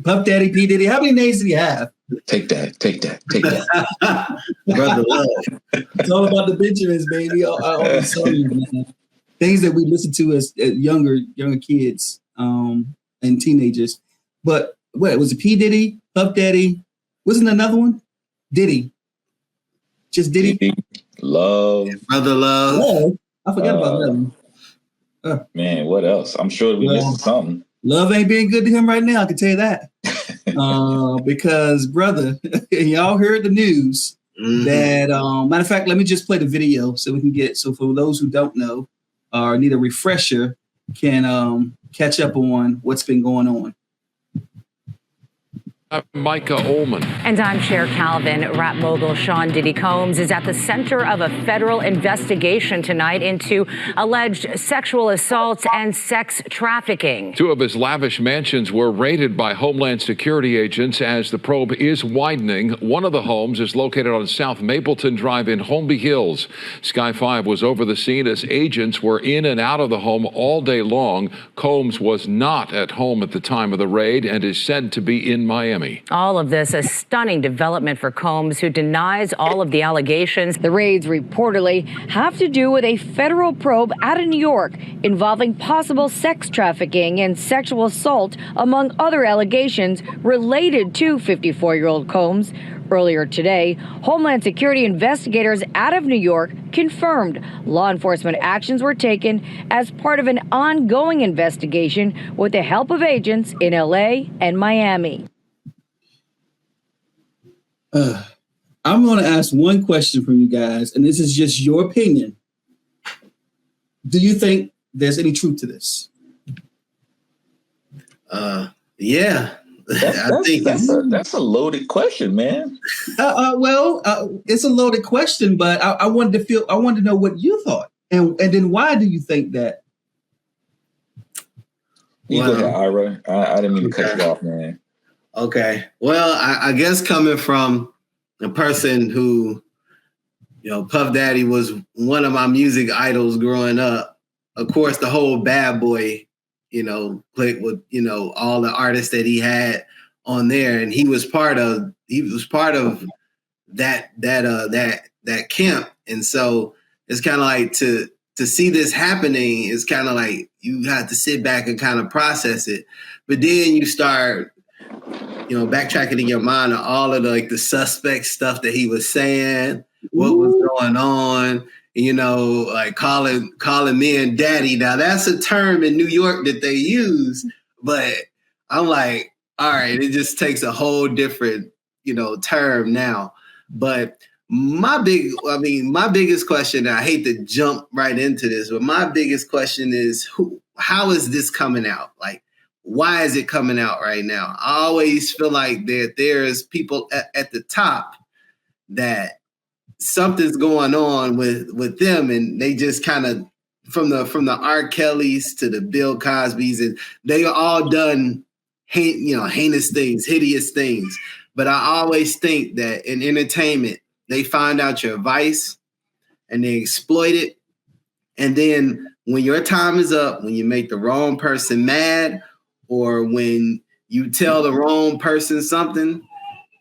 Puff Daddy, P. Diddy. How many names did he have? Take that. Brother Love. It's all about the Benjamins, baby. All these songs, man. Things that we listen to as younger kids and teenagers. But what was it? P. Diddy, Puff Daddy. Wasn't another one? Diddy. Just Diddy. Love. Brother Love. Oh, I forgot about that one. Man, what else? I'm sure we missed something. Love ain't being good to him right now, I can tell you that. Because, brother, y'all heard the news that, matter of fact, let me just play the video so we can get, so for those who don't know or need a refresher, can catch up on what's been going on. Micah Ullman. And I'm Cher Calvin. Rap mogul Sean Diddy Combs is at the center of a federal investigation tonight into alleged sexual assaults and sex trafficking. Two of his lavish mansions were raided by Homeland Security agents as the probe is widening. One of the homes is located on South Mapleton Drive in Holmby Hills. Sky 5 was over the scene as agents were in and out of the home all day long. Combs was not at home at the time of the raid and is said to be in Miami. All of this a stunning development for Combs, who denies all of the allegations. The raids reportedly have to do with a federal probe out of New York involving possible sex trafficking and sexual assault, among other allegations related to 54-year-old Combs. Earlier today, Homeland Security investigators out of New York confirmed law enforcement actions were taken as part of an ongoing investigation with the help of agents in LA and Miami. I'm going to ask one question from you guys, and this is just your opinion. Do you think there's any truth to this? Yeah. That's a loaded question, man. It's a loaded question, but I wanted to know what you thought, and then why do you think that? You go ahead, Ira. I didn't mean to cut you off, man. Okay. Well, I guess coming from a person who, Puff Daddy was one of my music idols growing up. Of course, the whole Bad Boy, clique with, all the artists that he had on there, and he was part of that camp. And so it's kind of like to see this happening is kind of like you have to sit back and kind of process it. But then you start backtracking in your mind on all of the suspect stuff that he was saying, what was going on, like calling men daddy. Now that's a term in New York that they use, but I'm like, all right, it just takes a whole different, term now. But my biggest question, I hate to jump right into this, but my biggest question is how is this coming out? Like, why is it coming out right now? I always feel like there's people at the top that something's going on with them, and they just kind of from the R. Kellys to the Bill Cosbys, and they are all done heinous things, hideous things. But I always think that in entertainment, they find out your vice and they exploit it. And then when your time is up, when you make the wrong person mad, or when you tell the wrong person something,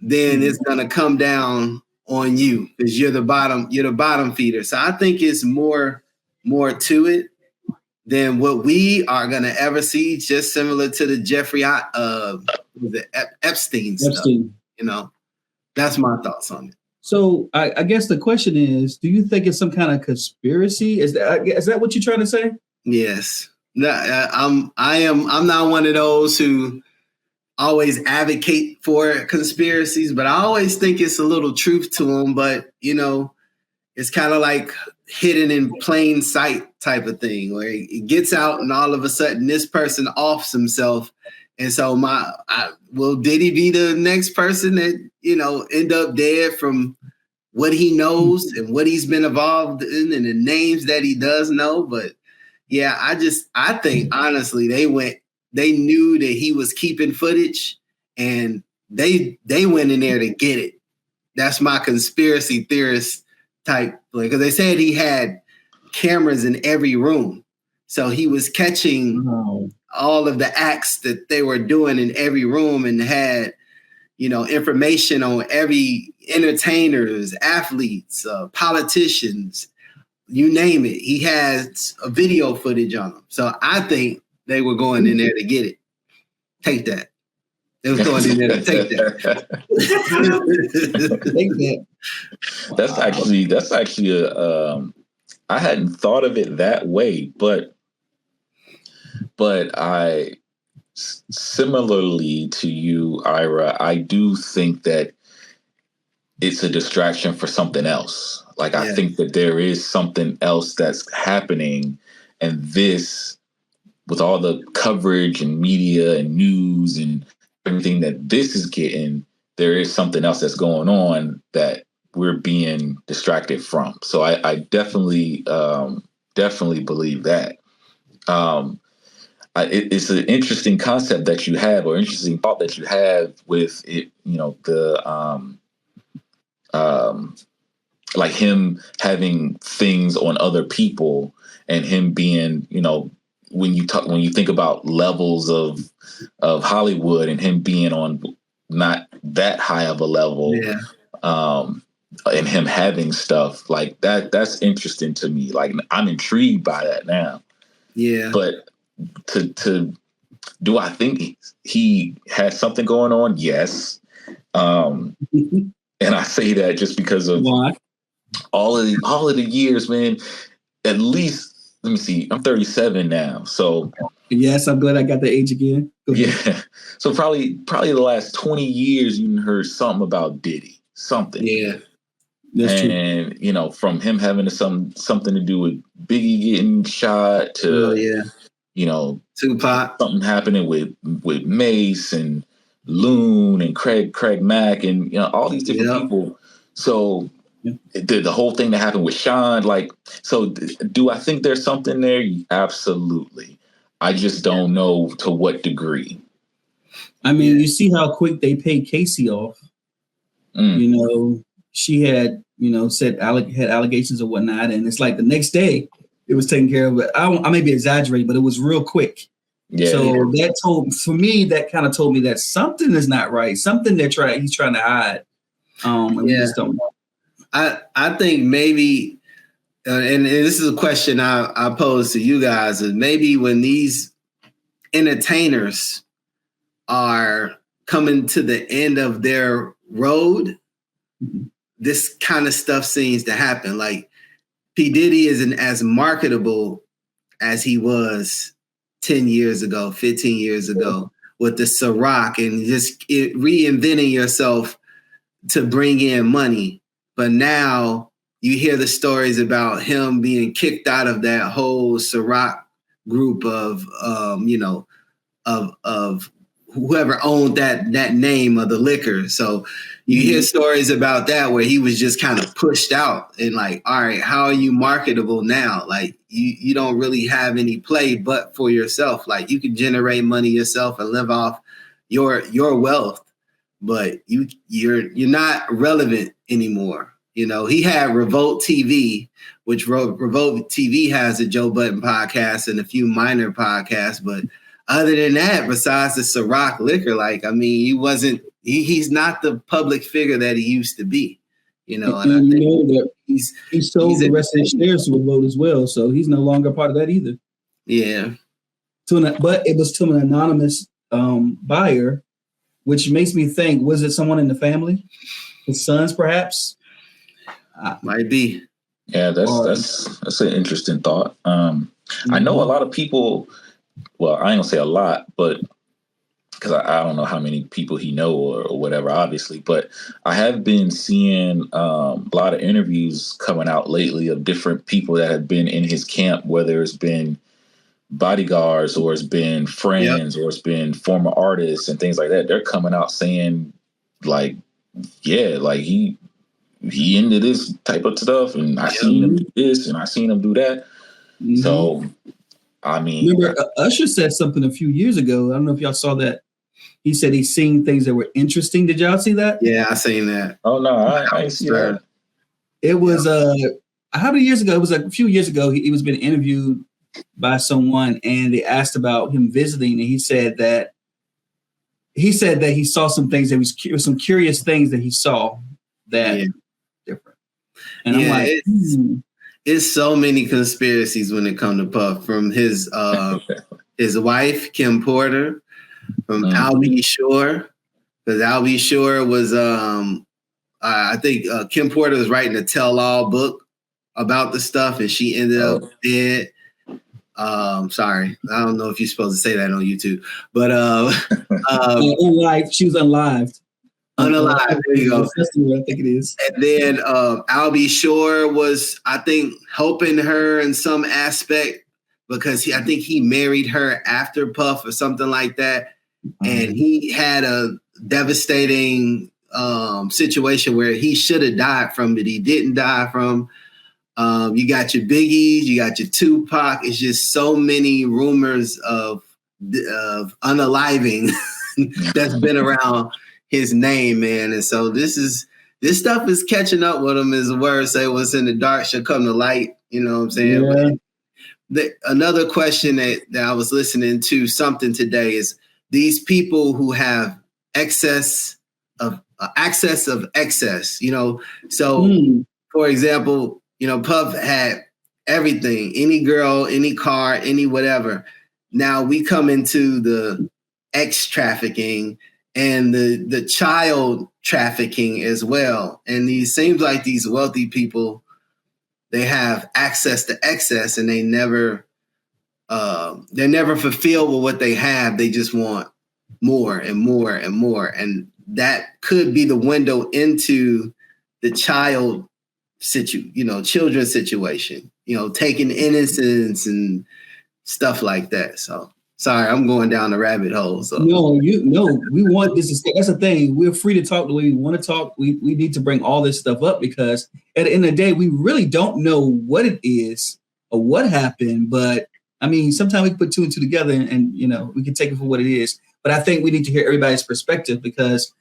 then it's gonna come down on you because you're the bottom feeder. So I think it's more to it than what we are gonna ever see. Just similar to the Jeffrey Epstein stuff. That's my thoughts on it. So I guess the question is, do you think it's some kind of conspiracy? Is that what you're trying to say? Yes. No, I'm not one of those who always advocate for conspiracies, but I always think it's a little truth to them. But it's kind of like hidden in plain sight type of thing, where it gets out and all of a sudden this person offs himself, and so will Diddy be the next person that end up dead from what he knows and what he's been involved in and the names that he does know? But yeah, I think honestly they knew that he was keeping footage and they went in there to get it. That's my conspiracy theorist type, because they said he had cameras in every room. So he was catching all of the acts that they were doing in every room and had, information on every entertainers, athletes, politicians, you name it. He has a video footage on them. So I think they were going in there to get it. Take that. They was going in there to take that. Take that. That's actually I hadn't thought of it that way, but I, similarly to you, Ira, I do think that it's a distraction for something else. Like, I think that there is something else that's happening, and this, with all the coverage and media and news and everything that this is getting, there is something else that's going on that we're being distracted from. So I definitely believe that. It's an interesting concept that you have, or interesting thought that you have with it, like him having things on other people, and him being, when you think about levels of Hollywood, and him being on not that high of a level, and him having stuff like that, that's interesting to me. Like, I'm intrigued by that now. Yeah. But do I think he has something going on? Yes. And I say that just because of all of the years, man. At least, let me see, I'm 37 now. So yes, I'm glad I got the age again. Yeah. So probably the last 20 years you heard something about Diddy. Something. Yeah. That's true. And from him having something to do with Biggie getting shot to Tupac, something happening with Mace and Loon and Craig Mack and all these different people. So the whole thing that happened with Sean, do I think there's something there? Absolutely. I just don't know to what degree. I mean, you see how quick they paid Casey off. She had, had allegations or whatnot, and it's like the next day it was taken care of. But I may be exaggerating, but it was real quick. Yeah. So that kind of told me that something is not right. Something he's trying to hide. And we just don't know. I think maybe, and this is a question I pose to you guys, is maybe when these entertainers are coming to the end of their road, this kind of stuff seems to happen. Like, P. Diddy isn't as marketable as he was 10 years ago, 15 years ago with the Ciroc and just reinventing yourself to bring in money. But now you hear the stories about him being kicked out of that whole Ciroc group of whoever owned that name of the liquor. So you hear stories about that where he was just kind of pushed out and like, all right, how are you marketable now? Like you don't really have any play but for yourself. Like you can generate money yourself and live off your wealth, but you're not relevant anymore. He had Revolt TV, which Revolt TV has a Joe Budden podcast and a few minor podcasts, but other than that, besides the Ciroc liquor, he's not the public figure that he used to be, And I think that he sold the rest of his shares to Revolt as well, so he's no longer part of that either. Yeah. But it was to an anonymous buyer, which makes me think: was it someone in the family, his sons, perhaps? Might be. Yeah, that's an interesting thought. I know a lot of people. Well, I ain't gonna say a lot, but because I don't know how many people he know or whatever, obviously. But I have been seeing a lot of interviews coming out lately of different people that have been in his camp, whether it's been bodyguards or it's been friends or it's been former artists and things like that. They're coming out saying he into this type of stuff, and I seen him do this and I seen him do that. Mm-hmm. So. I mean, remember Usher said something a few years ago. I don't know if y'all saw that. He said he's seen things that were interesting. Did y'all see that? Yeah, I seen that. Oh no, I didn't see that. It was how many years ago? It was like a few years ago. He was being interviewed by someone, and they asked about him visiting, and he said that he saw some things that was some curious things that he saw that different. And I'm like, it's so many conspiracies when it comes to Puff, from his wife Kim Porter, from Albie Shore, because Albie Shore was I think Kim Porter was writing a tell-all book about the stuff, and she ended up dead. Sorry, I don't know if you're supposed to say that on YouTube, but she was unalived. Unalive, there you go. I think it is. And then Albie Shore was, I think, helping her in some aspect, because I think he married her after Puff or something like that. And he had a devastating situation where he should have died from, but he didn't die from. You got your Biggies, you got your Tupac. It's just so many rumors of unaliving that's been around his name, man. And so this stuff is catching up with him, as the word say, what's in the dark shall come to light. You know what I'm saying? Yeah. Another question that I was listening to something today is these people who have excess of excess, you know. So for example, you know, Puff had everything, any girl, any car, any whatever. Now we come into the X trafficking and the child trafficking as well. And these seems like these wealthy people, they have access to excess, and they're never fulfilled with what they have. They just want more and more and more. And that could be the window into the children's situation, you know, taking innocence and stuff like that. So sorry, I'm going down the rabbit hole. So we want this. That's the thing. We're free to talk the way we want to talk. We need to bring all this stuff up, because at the end of the day, we really don't know what it is or what happened. But I mean, sometimes we can put two and two together, and you know, we can take it for what it is. But I think we need to hear everybody's perspective, because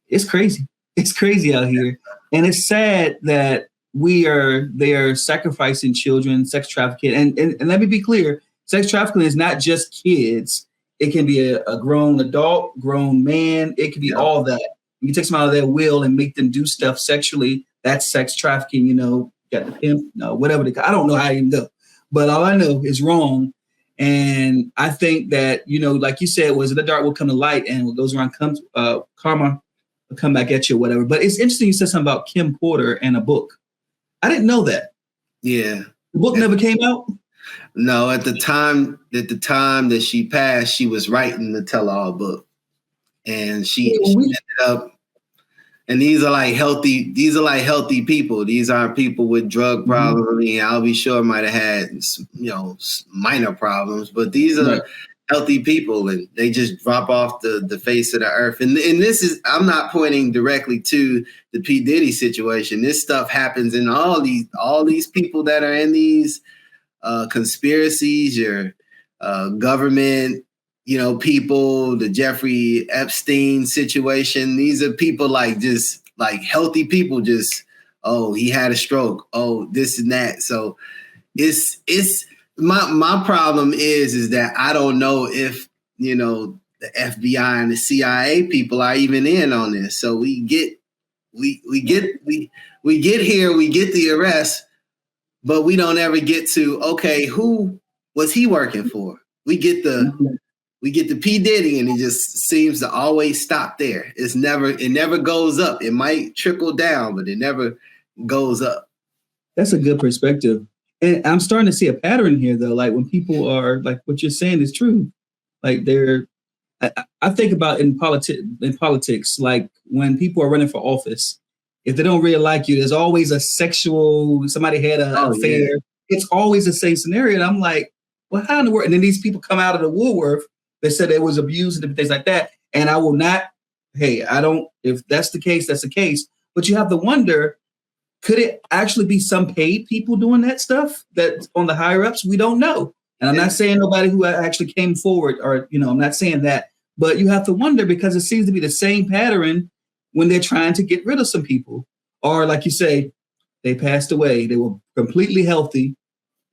it's crazy. It's crazy out here, and it's sad that they are sacrificing children, sex trafficking, and let me be clear. Sex trafficking is not just kids. It can be a grown adult, grown man. It can be all that. You can take someone out of their will and make them do stuff sexually. That's sex trafficking, you know, got the pimp, whatever. I don't know how it even go. But all I know is wrong. And I think that, you know, like you said, was the dark will come to light, and what goes around comes, karma will come back at you or whatever. But it's interesting you said something about Kim Porter and a book. I didn't know that. Yeah. The book never came out? No, at the time that she passed, she was writing the tell-all book, and she ended up. And these are like healthy people. These aren't people with drug problems. I mean, Albie Shore might have had, you know, minor problems, but these are healthy people, and they just drop off the face of the earth. And this is, I'm not pointing directly to the P. Diddy situation. This stuff happens in all these people that are in these conspiracies, your government, you know, people, the Jeffrey Epstein situation. These are people just healthy people, just, oh, he had a stroke, oh, this and that. So it's my problem is that I don't know if, you know, the FBI and the CIA people are even in on this. So we get here, we get the arrest, but we don't ever get to, okay, who was he working for? We get the P. Diddy, and it just seems to always stop there. It never goes up. It might trickle down, but it never goes up. That's a good perspective. And I'm starting to see a pattern here, though. Like when people are like, what you're saying is true. Like I think about in politics, like when people are running for office, if they don't really like you, there's always somebody had an affair. Yeah. It's always the same scenario. And I'm like, well, how in the world? And then these people come out of the woodwork that said there was abuse and things like that. And I will not, if that's the case, that's the case. But you have to wonder, could it actually be some paid people doing that stuff that on the higher ups? We don't know. And I'm not saying nobody who actually came forward, or, you know, I'm not saying that, but you have to wonder, because it seems to be the same pattern when they're trying to get rid of some people, or like you say, they passed away. They were completely healthy,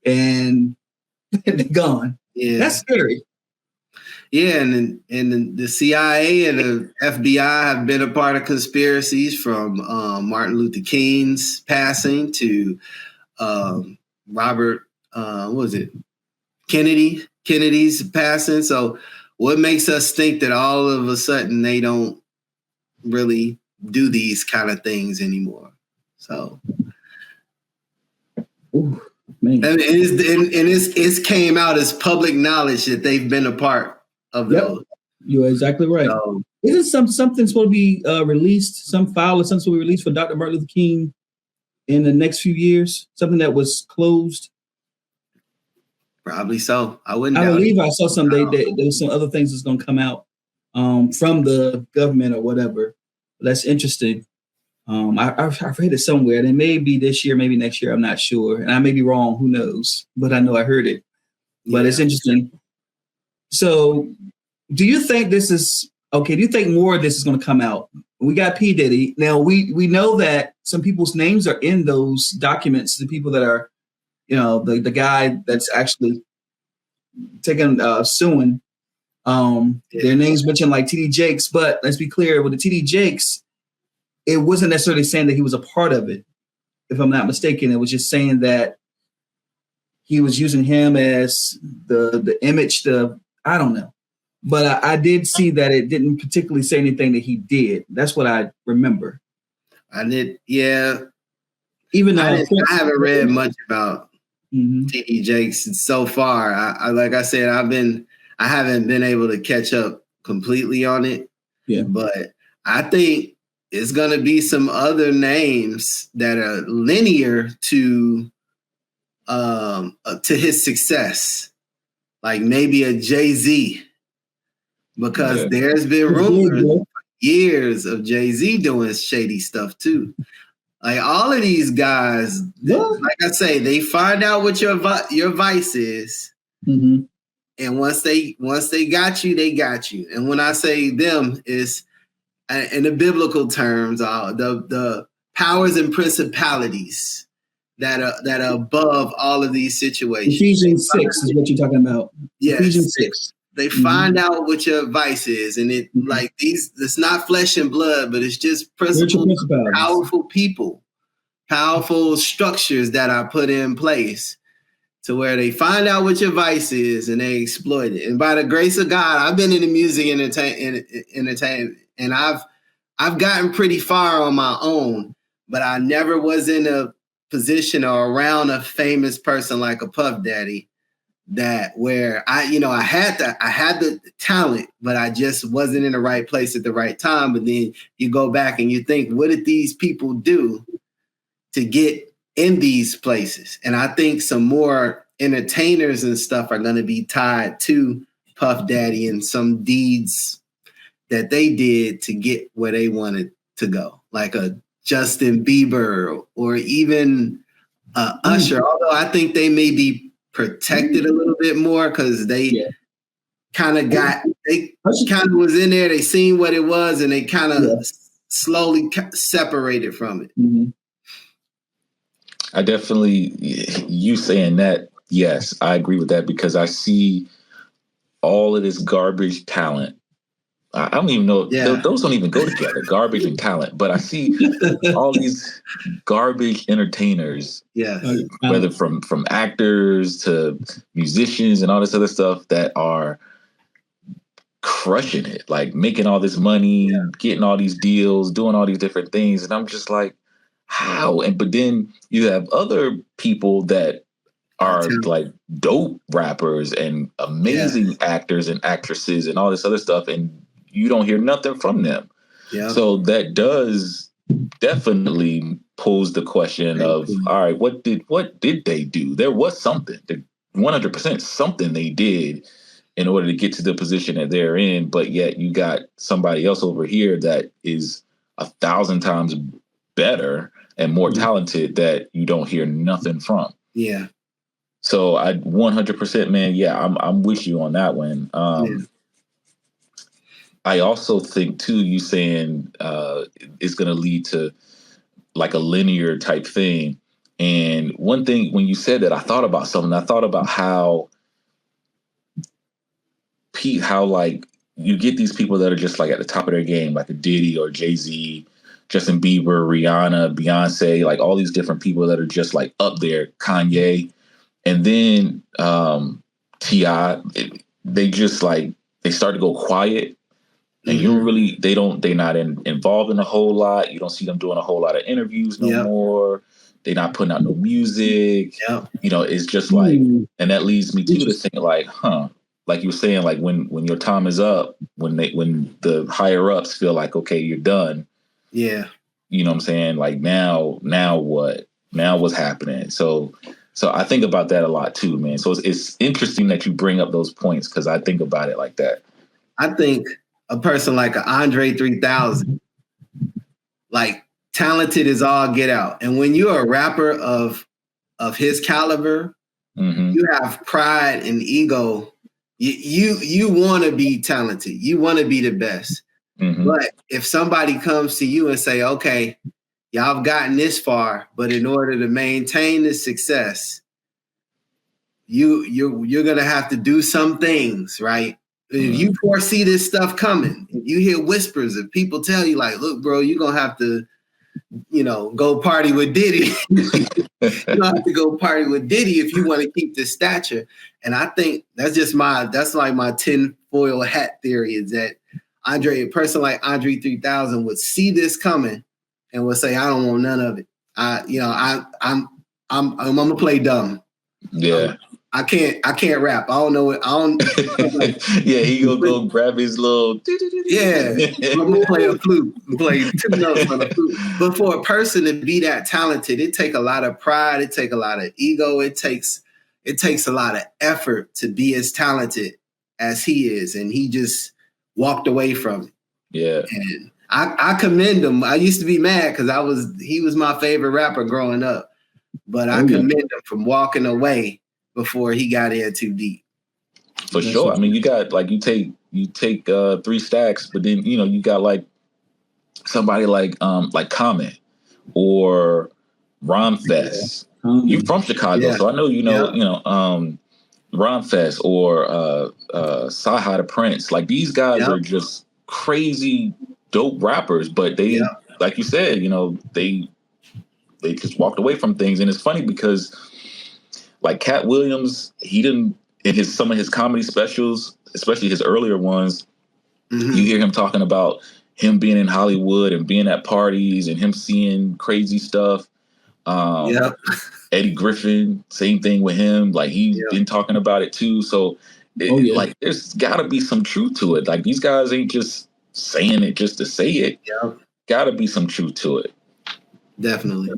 and They're gone. Yeah, that's scary. Yeah, and the CIA and the FBI have been a part of conspiracies from Martin Luther King's passing to Robert, what was it, Kennedy's passing. So what makes us think that all of a sudden they don't really do these kind of things anymore? So, ooh, man. and it's came out as public knowledge that they've been a part of those. You're exactly right. So, isn't something supposed to be released, some file or something supposed to be released for Dr. Martin Luther King in the next few years? Something that was closed? Probably so. I believe I saw some. There was some other things that's going to come out from the government or whatever. That's interesting. I've read it somewhere, and it may be this year, maybe next year. I'm not sure, and I may be wrong. Who knows? But I know I heard it. But it's interesting. So, do you think this is okay? Do you think more of this is going to come out? We got P. Diddy. Now we know that some people's names are in those documents. The people that are, the guy that's actually taking suing. Their names mentioned like TD Jakes, but let's be clear with the TD Jakes, it wasn't necessarily saying that he was a part of it. If I'm not mistaken, it was just saying that he was using him as the image. I don't know, but I did see that it didn't particularly say anything that he did. That's what I remember. I did, yeah. Even though I haven't read much about TD Jakes so far. I like I said, I haven't been able to catch up completely on it. Yeah, but I think it's going to be some other names that are linear to his success, like maybe a Jay-Z, because there's been rumors for years of Jay-Z doing shady stuff too. Like all of these guys, like I say, they find out what your vice is, and once they got you, they got you. And when I say them, is in the biblical terms, the powers and principalities that are above all of these situations. Ephesians 6 is what you're talking about. Yes. Ephesians 6. They find out what your vice is, and it like these. It's not flesh and blood, but it's just principles, powerful people, powerful structures that are put in place to where they find out what your vice is and they exploit it. And by the grace of God, I've been in the music entertainment, and I've gotten pretty far on my own, but I never was in a position or around a famous person like a Puff Daddy. That where I had the talent, but I just wasn't in the right place at the right time. But then you go back and you think, what did these people do to get in these places? And I think some more entertainers and stuff are going to be tied to Puff Daddy and some deeds that they did to get where they wanted to go, like a Justin Bieber or even Usher. Although I think they may be protected a little bit more because they kind of was in there. They seen what it was, and they kind of slowly separated from it. I definitely, you saying that, yes, I agree with that because I see all of this garbage talent. I don't even know. Those don't even go together, garbage and talent. But I see all these garbage entertainers, whether from actors to musicians and all this other stuff that are crushing it, like making all this money, getting all these deals, doing all these different things. And I'm just like, how? But then you have other people that are like dope rappers and amazing actors and actresses and all this other stuff. And you don't hear nothing from them. Yeah. So that does definitely pose the question of, all right, what did they do? There was something, 100% something they did in order to get to the position that they're in. But yet you got somebody else over here that is 1,000 times better and more talented that you don't hear nothing from. Yeah. So I 100%, man. Yeah, I'm with you on that one. I also think too, you saying it's going to lead to like a linear type thing. And one thing when you said that, I thought about something. I thought about how how like you get these people that are just like at the top of their game, like a Diddy or Jay-Z, Justin Bieber, Rihanna, Beyonce, like all these different people that are just like up there, Kanye. And then T.I., they just like, they start to go quiet. And you really, they're not involved in a whole lot. You don't see them doing a whole lot of interviews no more. They're not putting out no music. You know, it's just like, and that leads me to think like, like you were saying, like when your time is up, when the higher ups feel like, okay, you're done. Yeah. You know what I'm saying? Like now what? Now what's happening? So I think about that a lot too, man. So it's interesting that you bring up those points because I think about it like that. I think a person like an Andre 3000, like talented as all get out. And when you're a rapper of his caliber, you have pride and ego. You want to be talented. You want to be the best. But if somebody comes to you and say, okay, y'all have gotten this far, but in order to maintain this success, you're gonna have to do some things, right? If you foresee this stuff coming, if you hear whispers, if people tell you like, look, bro, you're gonna have to, go party with Diddy. You don't have to go party with Diddy if you want to keep this stature. And I think that's like my tinfoil hat theory is that a person like Andre 3000 would see this coming and would say, I don't want none of it. I'm gonna play dumb. Yeah. I can't rap. I don't know it. Yeah, he gonna go grab his little. Yeah, I'm gonna play a flute, play 2 notes on a flute. But for a person to be that talented, it takes a lot of pride. It takes a lot of ego. It takes a lot of effort to be as talented as he is, and he just walked away from it. Yeah, and I commend him. I used to be mad because he was my favorite rapper growing up, but I commend him from walking away before he got in too deep. For sure. I mean, you got like you take 3 stacks, but then you got like somebody like Common or Ron Fest. You're from Chicago, so I know Ron Fest or Saha the Prince. Like these guys are just crazy dope rappers, but they like you said, they just walked away from things. And it's funny because like Cat Williams, he didn't in some of his comedy specials, especially his earlier ones, you hear him talking about him being in Hollywood and being at parties and him seeing crazy stuff. Eddie Griffin, same thing with him. Like he's been talking about it too. So like there's gotta be some truth to it. Like these guys ain't just saying it just to say it. Gotta be some truth to it. Definitely.